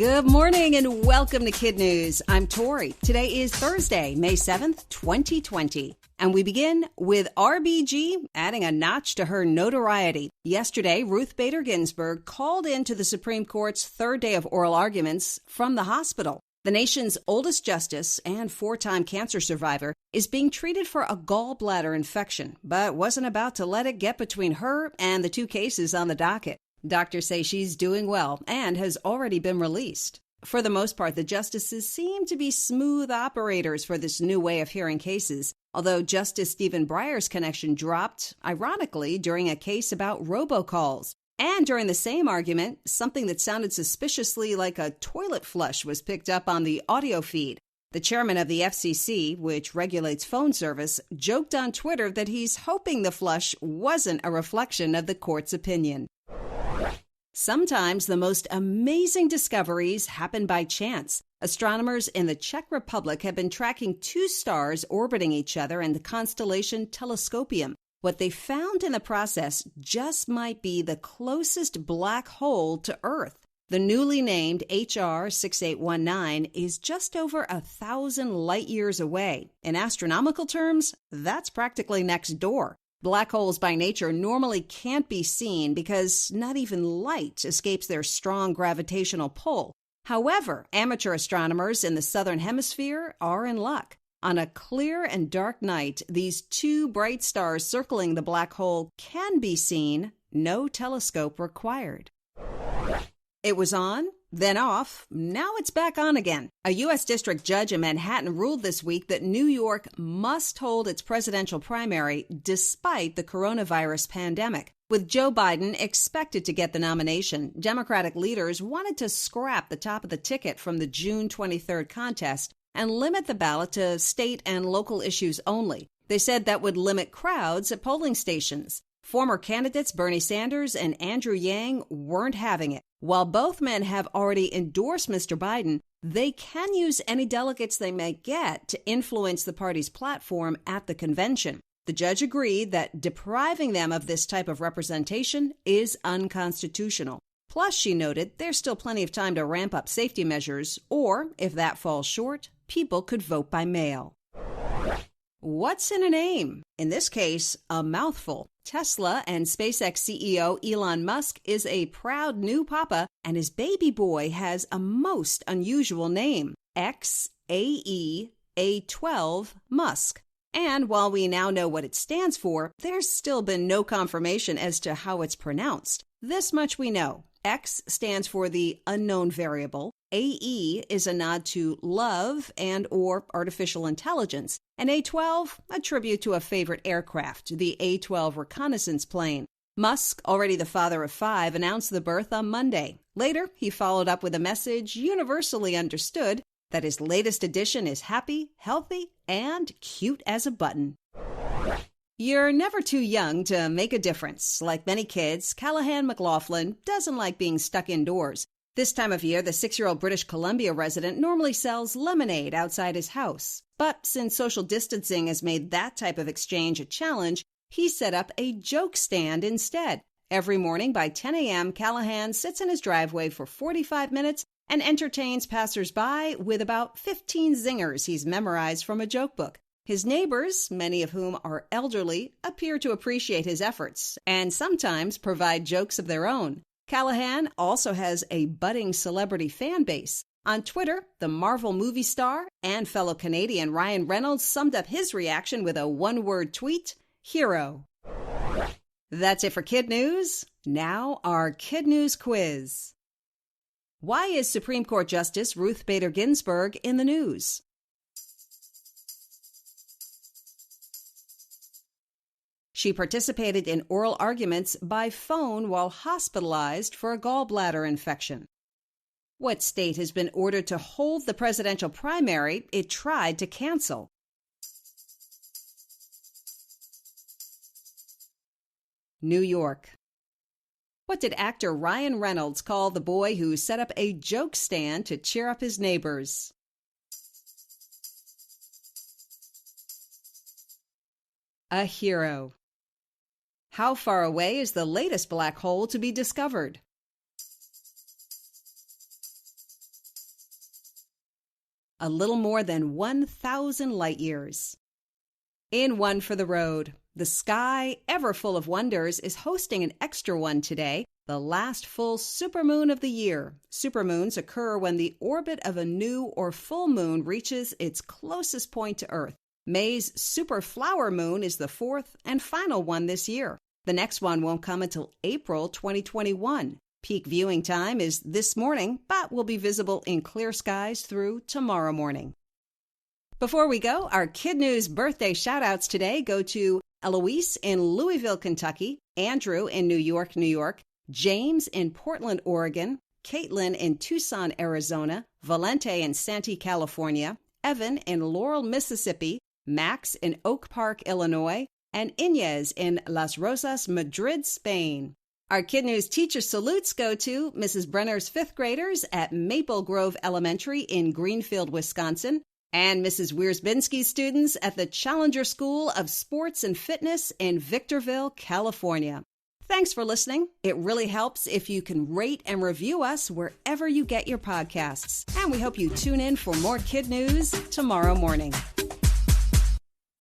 Good morning and welcome to KidNuz. I'm Tori. Today is Thursday, May 7th, 2020. And we begin with RBG adding a notch to her notoriety. Yesterday, Ruth Bader Ginsburg called into the Supreme Court's third day of oral arguments from the hospital. The nation's oldest justice and four-time cancer survivor is being treated for a gallbladder infection, but wasn't about to let it get between her and the two cases on the docket. Doctors say she's doing well and has already been released. For the most part, the justices seem to be smooth operators for this new way of hearing cases, although Justice Stephen Breyer's connection dropped, ironically, during a case about robocalls. And during the same argument, something that sounded suspiciously like a toilet flush was picked up on the audio feed. The chairman of the FCC, which regulates phone service, joked on Twitter that he's hoping the flush wasn't a reflection of the court's opinion. Sometimes the most amazing discoveries happen by chance. Astronomers in the Czech Republic have been tracking two stars orbiting each other in the constellation Telescopium. What they found in the process just might be the closest black hole to Earth. The newly named HR 6819 is just over 1,000 light years away. In astronomical terms, that's practically next door. Black holes by nature normally can't be seen because not even light escapes their strong gravitational pull. However, amateur astronomers in the southern hemisphere are in luck. On a clear and dark night, these two bright stars circling the black hole can be seen, no telescope required. It was on, then off, now it's back on again. A U.S. district judge in Manhattan ruled this week that New York must hold its presidential primary despite the coronavirus pandemic. With Joe Biden expected to get the nomination, Democratic leaders wanted to scrap the top of the ticket from the June 23rd contest and limit the ballot to state and local issues only. They said that would limit crowds at polling stations. Former candidates Bernie Sanders and Andrew Yang weren't having it. While both men have already endorsed Mr. Biden, they can use any delegates they may get to influence the party's platform at the convention. The judge agreed that depriving them of this type of representation is unconstitutional. Plus, she noted, there's still plenty of time to ramp up safety measures, or, if that falls short, people could vote by mail. What's in a name? In this case, a mouthful. Tesla and SpaceX CEO Elon Musk is a proud new papa, and his baby boy has a most unusual name, XAE-A12 Musk. And while we now know what it stands for, there's still been no confirmation as to how it's pronounced. This much we know. X stands for the unknown variable. AE is a nod to love and or artificial intelligence. And A12, a tribute to a favorite aircraft, the A12 reconnaissance plane. Musk, already the father of five, announced the birth on Monday. Later, he followed up with a message universally understood that his latest addition is happy, healthy, and cute as a button. You're never too young to make a difference. Like many kids, Callahan McLaughlin doesn't like being stuck indoors. This time of year, the 6-year-old British Columbia resident normally sells lemonade outside his house. But since social distancing has made that type of exchange a challenge, he set up a joke stand instead. Every morning by 10 a.m., Callahan sits in his driveway for 45 minutes and entertains passersby with about 15 zingers he's memorized from a joke book. His neighbors, many of whom are elderly, appear to appreciate his efforts and sometimes provide jokes of their own. Callahan also has a budding celebrity fan base. On Twitter, the Marvel movie star and fellow Canadian Ryan Reynolds summed up his reaction with a one-word tweet, hero. That's it for KidNuz. Now our KidNuz quiz. Why is Supreme Court Justice Ruth Bader Ginsburg in the news? She participated in oral arguments by phone while hospitalized for a gallbladder infection. What state has been ordered to hold the presidential primary it tried to cancel? New York. What did actor Ryan Reynolds call the boy who set up a joke stand to cheer up his neighbors? A hero. How far away is the latest black hole to be discovered? a little more than 1,000 light years. In One for the Road, the sky, ever full of wonders, is hosting an extra one today, the last full supermoon of the year. Supermoons occur when the orbit of a new or full moon reaches its closest point to Earth. May's super flower moon is the fourth and final one this year. The next one won't come until April 2021. Peak viewing time is this morning, but will be visible in clear skies through tomorrow morning. Before we go, our KidNuz birthday shoutouts today go to Eloise in Louisville, Kentucky, Andrew in New York, New York, James in Portland, Oregon, Caitlin in Tucson, Arizona, Valente in Santee, California, Evan in Laurel, Mississippi, Max in Oak Park, Illinois, and Inez in Las Rosas, Madrid, Spain. Our KidNuz teacher salutes go to Mrs. Brenner's fifth graders at Maple Grove Elementary in Greenfield, Wisconsin, and Mrs. Wiersbinski's students at the Challenger School of Sports and Fitness in Victorville, California. Thanks for listening. It really helps if you can rate and review us wherever you get your podcasts. And we hope you tune in for more KidNuz tomorrow morning.